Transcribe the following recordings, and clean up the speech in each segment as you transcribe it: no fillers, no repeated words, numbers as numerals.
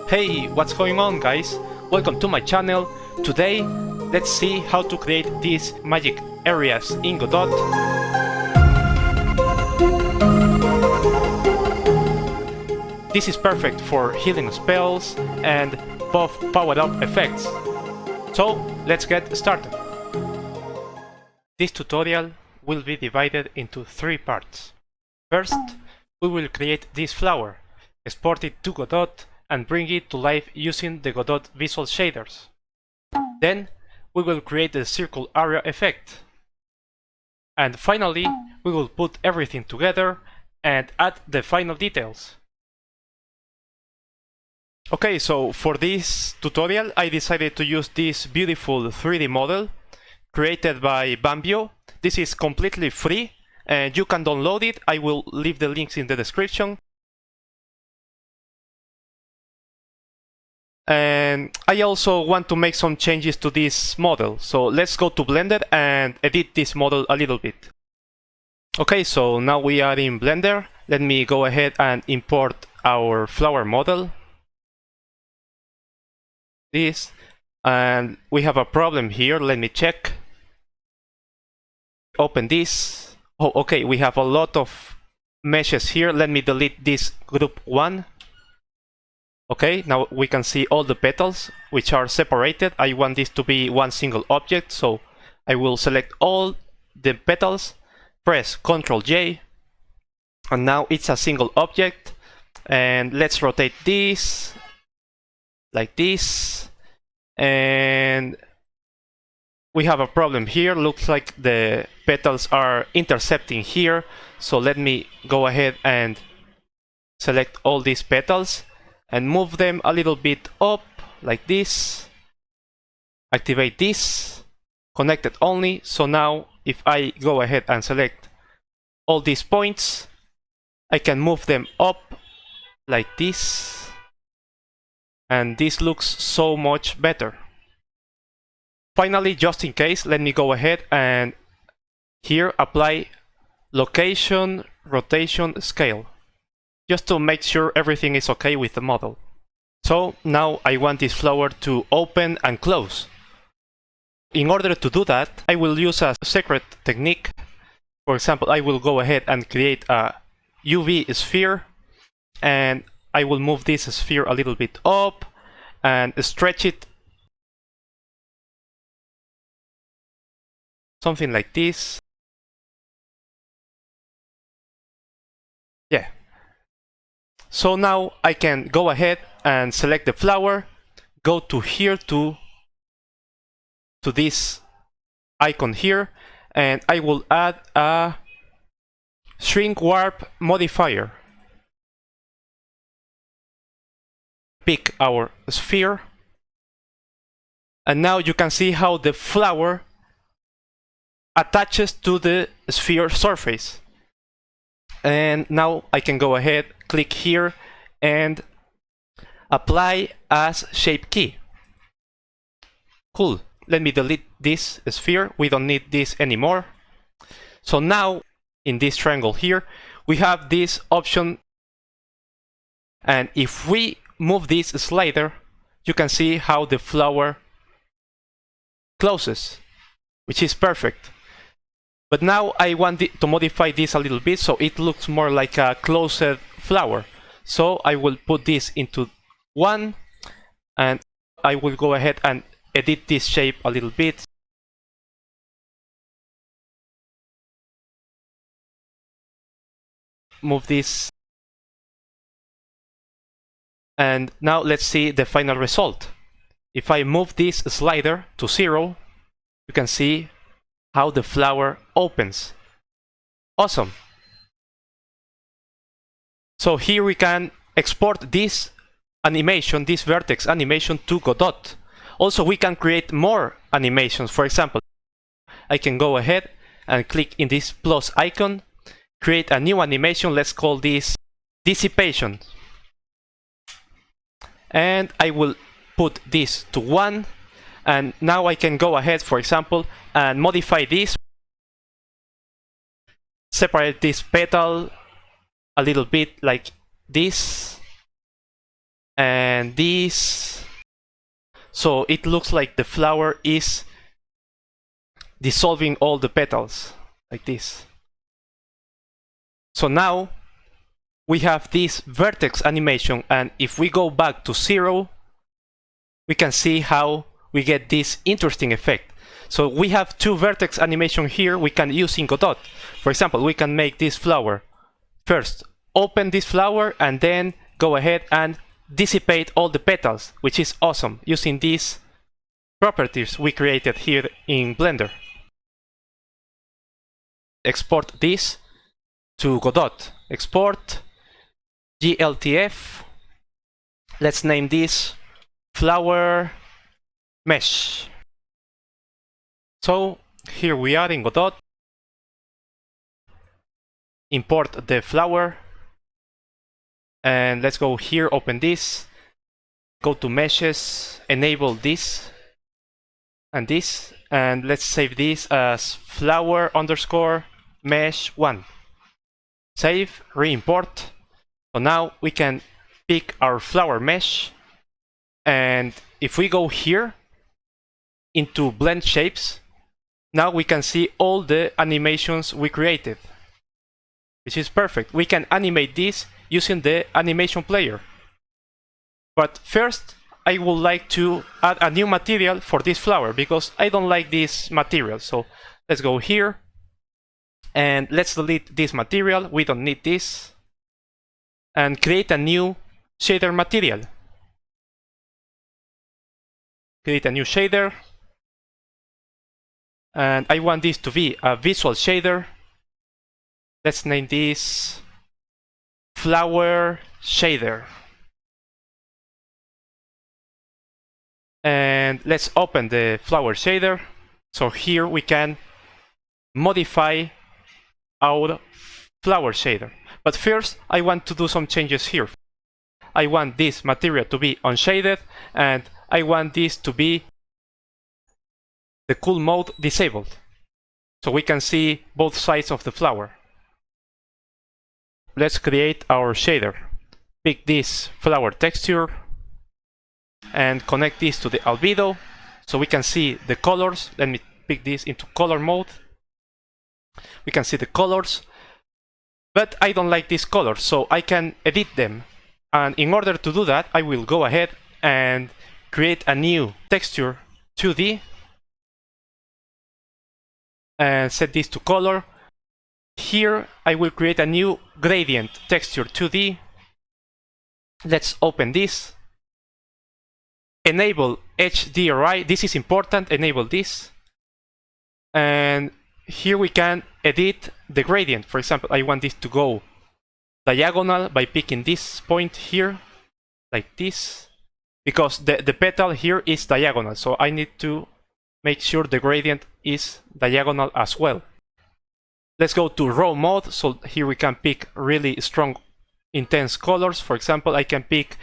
Hey, what's going on, guys? Welcome to my channel. Today, let's see how to create these magic areas in Godot. This is perfect for healing spells and buff powered up effects. So, let's get started. This tutorial will be divided into 3 parts. First, we will create this flower, export it to Godot, and bring it to life using the Godot visual shaders. Then, we will create the circle area effect. And finally, we will put everything together and add the final details. Okay, so for this tutorial, I decided to use this beautiful 3D model created by Bambio. This is completely free and you can download it. I will leave the links in the description. And I also want to make some changes to this model. So let's go to Blender and edit this model a little bit. Okay, so now we are in Blender. Let me go ahead and import our flower model. This. And we have a problem here. Let me check. Open this. Oh, okay, we have a lot of meshes here. Let me delete this group 1. Okay, now we can see all the petals which are separated. I want this to be one single object, so I will select all the petals, press Ctrl J, and now it's a single object. And let's rotate this like this. And we have a problem here. Looks like the petals are intercepting here. So let me go ahead and select all these petals and move them a little bit up like this. Activate this, connect it only. So now if I go ahead and select all these points, I can move them up like this. And this looks so much better. Finally, just in case, let me go ahead and here apply location, rotation, scale, just to make sure everything is okay with the model. So now I want this flower to open and close. In order to do that, I will use a secret technique. For example, I will go ahead and create a UV sphere, and I will move this sphere a little bit up and stretch it something like this. Yeah. So now I can go ahead and select the flower, go to here to this icon here, and I will add a shrink warp modifier. Pick our sphere, and now you can see how the flower attaches to the sphere surface. And now I can go ahead, click here, and apply as shape key. Cool. Let me delete this sphere. We don't need this anymore. So now, in this triangle here, we have this option. And if we move this slider, you can see how the flower closes, which is perfect. But now I want to modify this a little bit so it looks more like a closed flower. So I will put this into 1, and I will go ahead and edit this shape a little bit. Move this. And now let's see the final result. If I move this slider to 0, you can see how the flower opens. Awesome. So here we can export this animation, this vertex animation, to Godot. Also, we can create more animations. For example, I can go ahead and click in this plus icon, create a new animation. Let's call this dissipation. And I will put this to 1. And now I can go ahead, for example, and modify this. Separate this petal a little bit like this. And and this. So it looks like the flower is dissolving all the petals, like this. So now we have this vertex animation, and if we go back to 0, we can see how we get this interesting effect. So we have 2 vertex animation here we can use in Godot. For example, we can make this flower. First, open this flower and then go ahead and dissipate all the petals, which is awesome, using these properties we created here in Blender. Export this to Godot. Export GLTF. Let's name this flower mesh. So here we are in Godot. Import the flower. And let's go here, open this. Go to meshes, enable this and this. And let's save this as flower underscore mesh 1. Save, re-import. So now we can pick our flower mesh. And if we go here into blend shapes, now we can see all the animations we created, which is perfect. We can animate this using the animation player. But first, I would like to add a new material for this flower because I don't like this material. So let's go here and let's delete this material. We don't need this. And create a new shader material. Create a new shader. And I want this to be a visual shader. Let's name this flower shader. And let's open the flower shader. So here we can modify our flower shader. But first, I want to do some changes here. I want this material to be unshaded, and I want this to be the cool mode disabled, so we can see both sides of the flower. Let's create our shader. Pick this flower texture and connect this to the albedo so we can see the colors. Let me pick this into color mode. We can see the colors, but I don't like these colors, so I can edit them. And in order to do that, I will go ahead and create a new texture 2D and set this to color. Here I will create a new gradient texture 2D. Let's open this. Enable HDRI. This is important. Enable this. And here we can edit the gradient. For example, I want this to go diagonal by picking this point here, like this, because the petal here is diagonal. So I need to make sure the gradient is diagonal as well. Let's go to raw mode. So here we can pick really strong, intense colors. For example, I can pick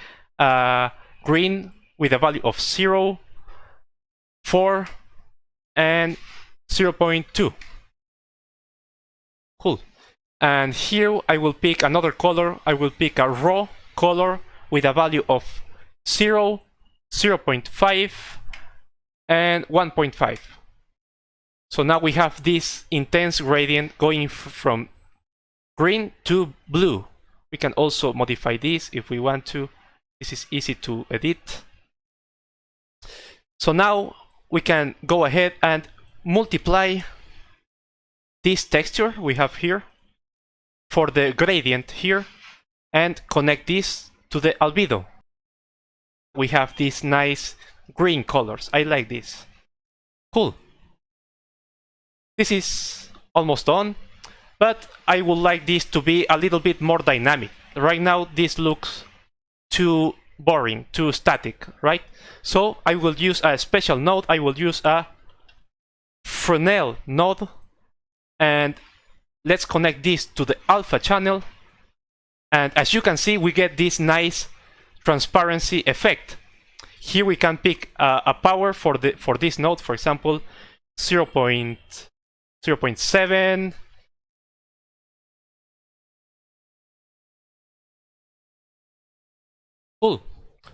green with a value of 0, 4, and 0.2. Cool. And here I will pick another color. I will pick a raw color with a value of 0, 0.5, and 1.5. So now we have this intense gradient going from green to blue. We can also modify this if we want to. This is easy to edit. So now we can go ahead and multiply this texture we have here for the gradient here and connect this to the albedo. We have these nice green colors. I like this. Cool. This is almost done, but I would like this to be a little bit more dynamic. Right now this looks too boring, too static, right? So I will use a special node. I will use a Fresnel node, and let's connect this to the alpha channel. And as you can see, we get this nice transparency effect. Here we can pick a power for this node, for example, 0.7. Cool.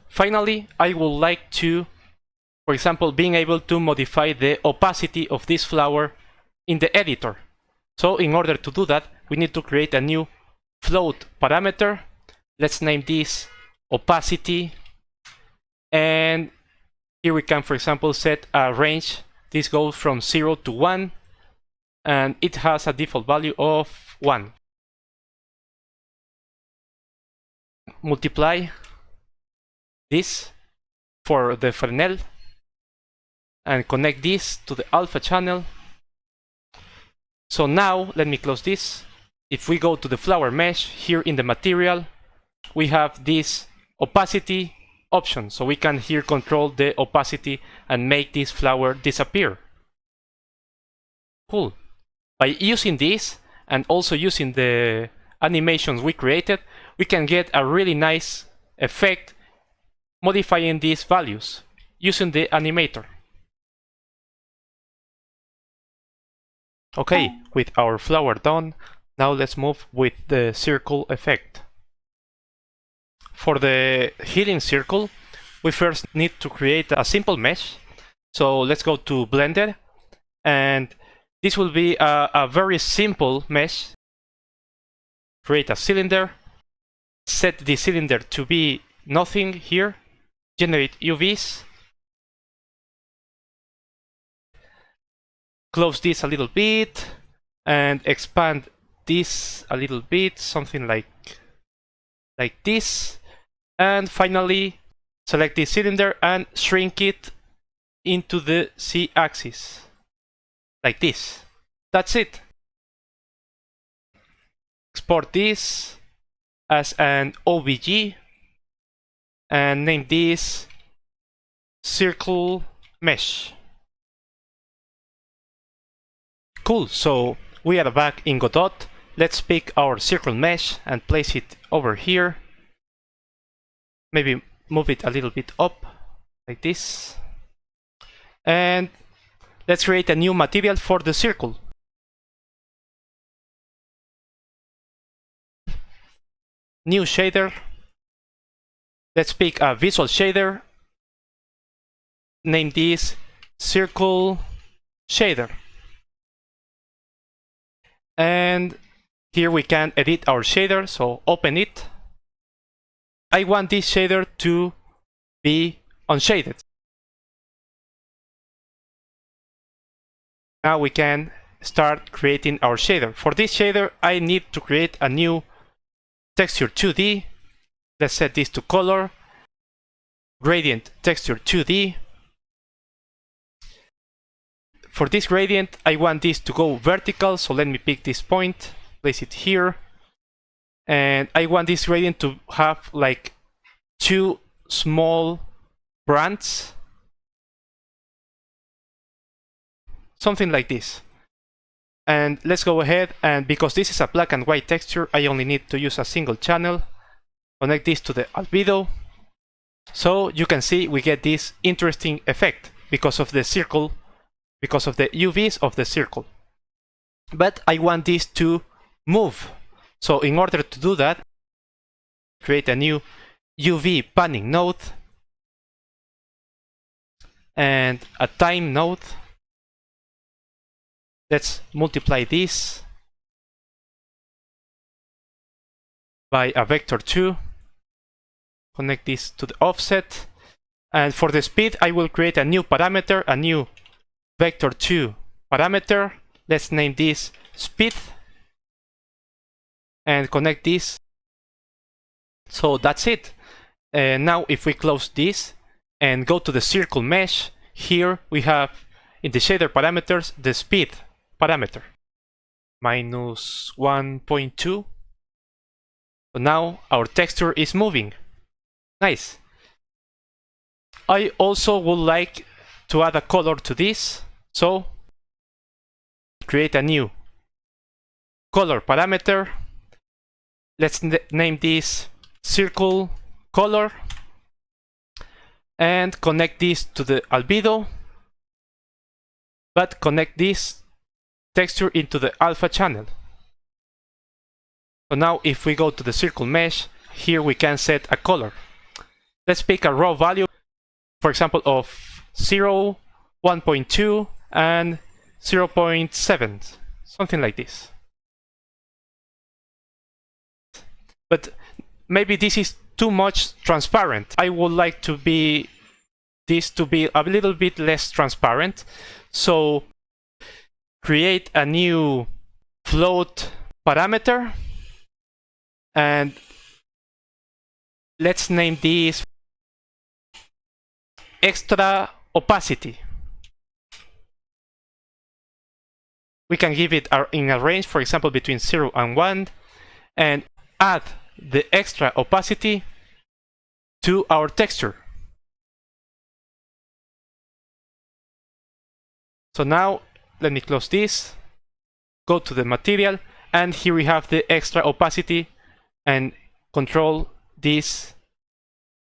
Finally, I would like to, for example, being able to modify the opacity of this flower in the editor. So in order to do that, we need to create a new float parameter. Let's name this opacity. And here we can, for example, set a range. This goes from 0 to 1. And it has a default value of 1. Multiply this for the Fresnel and connect this to the alpha channel. So now, let me close this. If we go to the flower mesh, here in the material, we have this opacity option. So we can here control the opacity and make this flower disappear. Cool. By using this and also using the animations we created, we can get a really nice effect modifying these values using the animator. Okay, with our flower done, now let's move with the circle effect. For the healing circle, we first need to create a simple mesh. So let's go to Blender, and this will be a very simple mesh. Create a cylinder, set the cylinder to be nothing here, generate UVs, close this a little bit, and expand this a little bit, something like this. And finally, select this cylinder and shrink it into the Z-axis, like this. That's it. Export this as an OBJ and name this circle mesh. Cool, so we are back in Godot. Let's pick our circle mesh and place it over here. Maybe move it a little bit up, like this. And let's create a new material for the circle. New shader. Let's pick a visual shader. Name this circle shader. And here we can edit our shader, so open it. I want this shader to be unshaded. Now we can start creating our shader. For this shader, I need to create a new texture 2D. Let's set this to color. Gradient texture 2D. For this gradient, I want this to go vertical, so let me pick this point, place it here. And I want this gradient to have like 2 small brands. Something like this. And let's go ahead, and because this is a black and white texture, I only need to use a single channel. Connect this to the albedo. So you can see we get this interesting effect because of the circle, because of the UVs of the circle. But I want this to move. So in order to do that, create a new UV panning node and a time node. Let's multiply this by a vector 2. Connect this to the offset. And for the speed, I will create a new parameter, a new vector 2 parameter. Let's name this speed. And connect this. So that's it. Now if we close this and go to the circle mesh, here we have in the shader parameters the speed parameter. Minus 1.2. So now our texture is moving. Nice. I also would like to add a color to this. So create a new color parameter. Let's name this circle color and connect this to the albedo, but connect this texture into the alpha channel. So now if we go to the circle mesh, here we can set a color. Let's pick a raw value, for example, of 0, 1.2, and 0.7, something like this. But maybe this is too much transparent. I would like this to be a little bit less transparent. So create a new float parameter, and let's name this extra opacity. We can give it in a range, for example, between 0 and 1, and add the extra opacity to our texture. So now, let me close this, go to the material, and here we have the extra opacity, and control this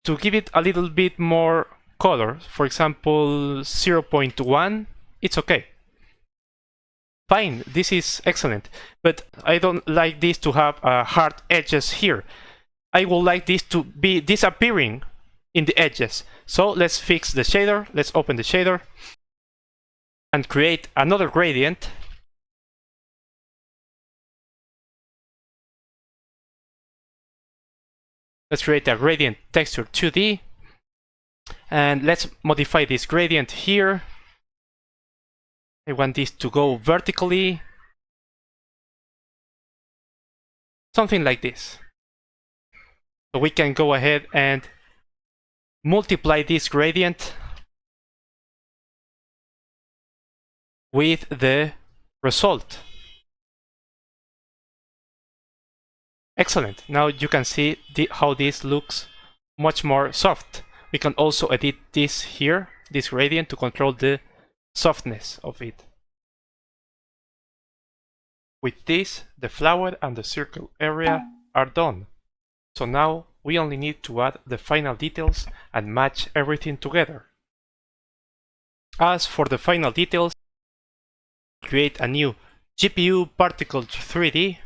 to give it a little bit more color. For example, 0.1, it's okay. Fine, this is excellent, but I don't like this to have hard edges here. I would like this to be disappearing in the edges. So let's fix the shader. Let's open the shader and create another gradient. Let's create a gradient texture 2D, and let's modify this gradient here. I want this to go vertically, something like this. So we can go ahead and multiply this gradient with the result. Excellent. Now you can see how this looks much more soft. We can also edit this here, this gradient, to control the softness of it. With this, the flower and the circle area are done. So now we only need to add the final details and match everything together. As for the final details, create a new GPU particle 3D,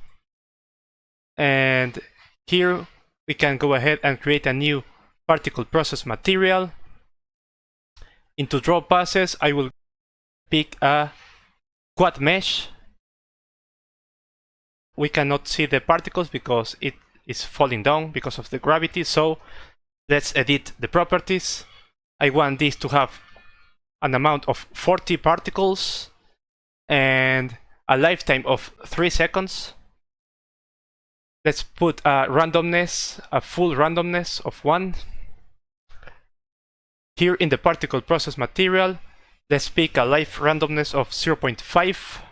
and here we can go ahead and create a new particle process material. Into draw passes, I will pick a quad mesh. We cannot see the particles because it is falling down because of the gravity, so let's edit the properties. I want this to have an amount of 40 particles and a lifetime of 3 seconds. Let's put a randomness, a full randomness of 1. Here in the particle process material, let's pick a life randomness of 0.5.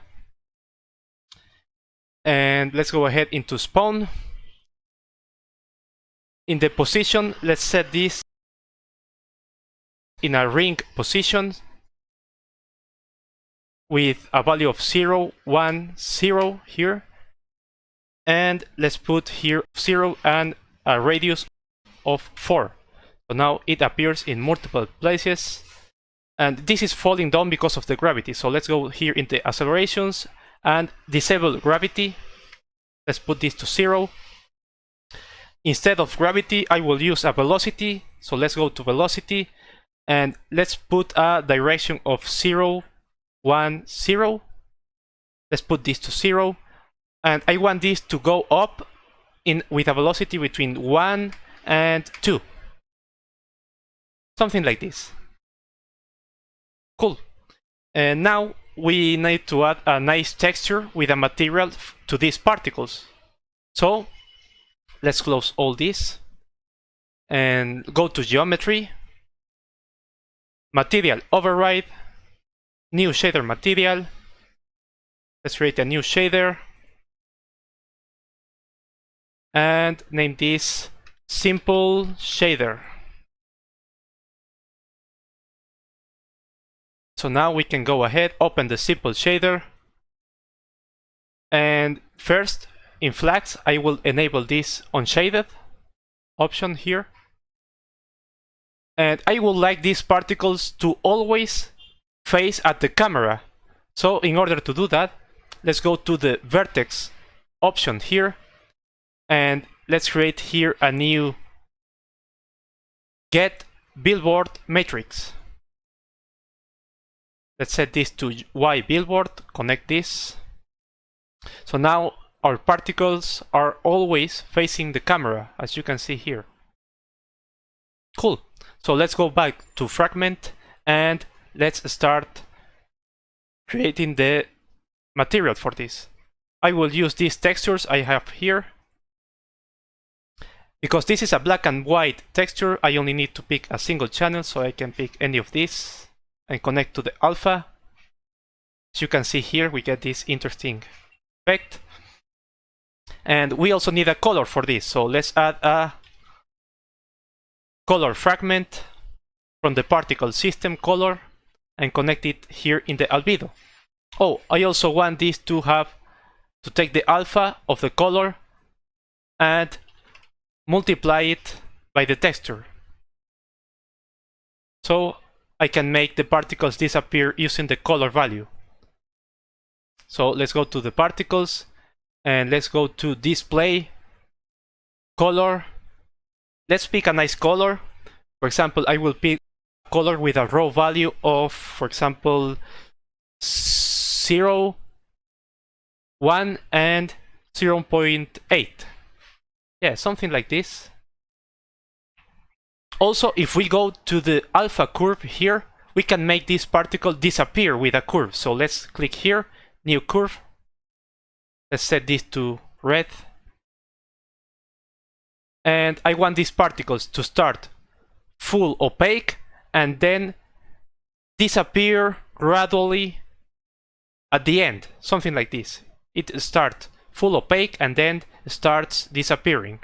And let's go ahead into spawn. In the position, let's set this in a ring position with a value of 0, 1, 0 here. And let's put here 0 and a radius of 4. So now it appears in multiple places. And this is falling down because of the gravity. So let's go here in the accelerations and disable gravity. Let's put this to 0. Instead of gravity, I will use a velocity. So let's go to velocity and let's put a direction of 0, 1, 0. Let's put this to 0. And I want this to go up with a velocity between 1 and 2. Something like this. Cool. And now we need to add a nice texture with a material to these particles. So let's close all this and go to geometry, material override, new shader material. Let's create a new shader and name this simple shader. So now we can go ahead, open the simple shader, and first in flags I will enable this unshaded option here, and I would like these particles to always face at the camera. So in order to do that, let's go to the vertex option here and let's create here a new get billboard matrix. Let's set this to Y billboard, connect this. So now our particles are always facing the camera, as you can see here. Cool. So let's go back to fragment and let's start creating the material for this. I will use these textures I have here. Because this is a black and white texture, I only need to pick a single channel, so I can pick any of these and connect to the alpha. As you can see here, we get this interesting effect. And we also need a color for this, so let's add a color fragment from the particle system color and connect it here in the albedo. Oh, I also want this to take the alpha of the color and multiply it by the texture. So I can make the particles disappear using the color value. So let's go to the particles and let's go to display, color. Let's pick a nice color. For example, I will pick a color with a raw value of, for example, 0, 1, and 0.8. Yeah, something like this. Also, if we go to the alpha curve here, we can make this particle disappear with a curve. So let's click here, new curve. Let's set this to red. And I want these particles to start full opaque and then disappear gradually at the end. Something like this. It starts full opaque and then starts disappearing.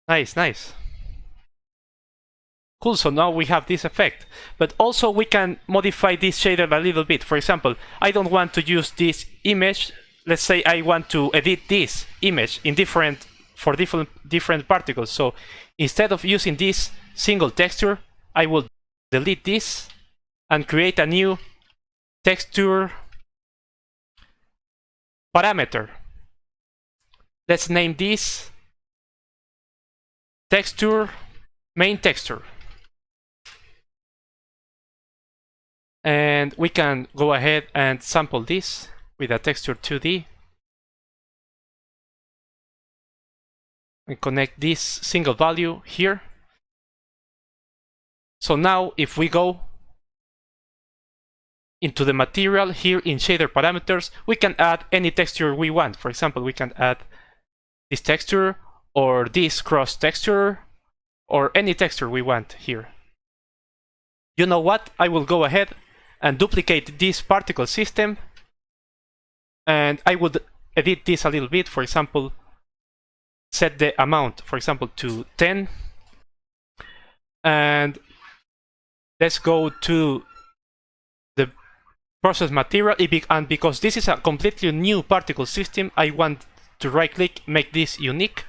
Nice, nice. Cool, so now we have this effect. But also we can modify this shader a little bit. For example, I don't want to use this image. Let's say I want to edit this image in different particles. So instead of using this single texture, I will delete this and create a new texture parameter. Let's name this texture main texture. And we can go ahead and sample this with a texture 2D and connect this single value here. So now if we go into the material here in shader parameters, we can add any texture we want. For example, we can add this texture or this cross texture or any texture we want here. You know what? I will go ahead and duplicate this particle system and I would edit this a little bit. For example, set the amount, for example, to 10. And let's go to the process material. And because this is a completely new particle system, I want to right click, make this unique.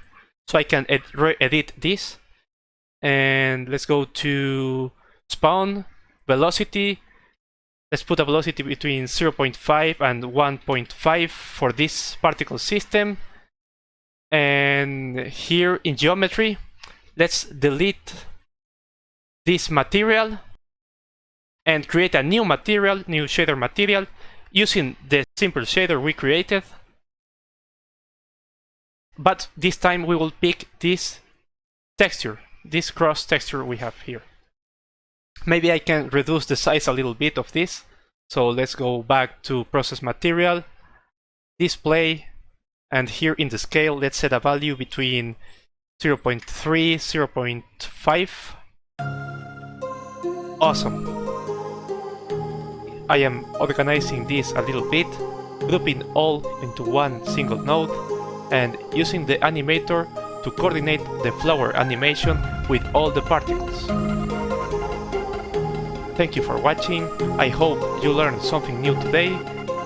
So I can edit this. And let's go to spawn, velocity. Let's put a velocity between 0.5 and 1.5 for this particle system. And here in geometry, let's delete this material and create a new material, new shader material, using the simple shader we created. But this time we will pick this texture, this cross texture we have here. Maybe I can reduce the size a little bit of this. So let's go back to process material, display, and here in the scale, let's set a value between 0.3, 0.5. Awesome. I am organizing this a little bit, grouping all into one single node, and using the animator to coordinate the flower animation with all the particles. Thank you for watching. I hope you learned something new today.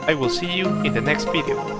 I will see you in the next video.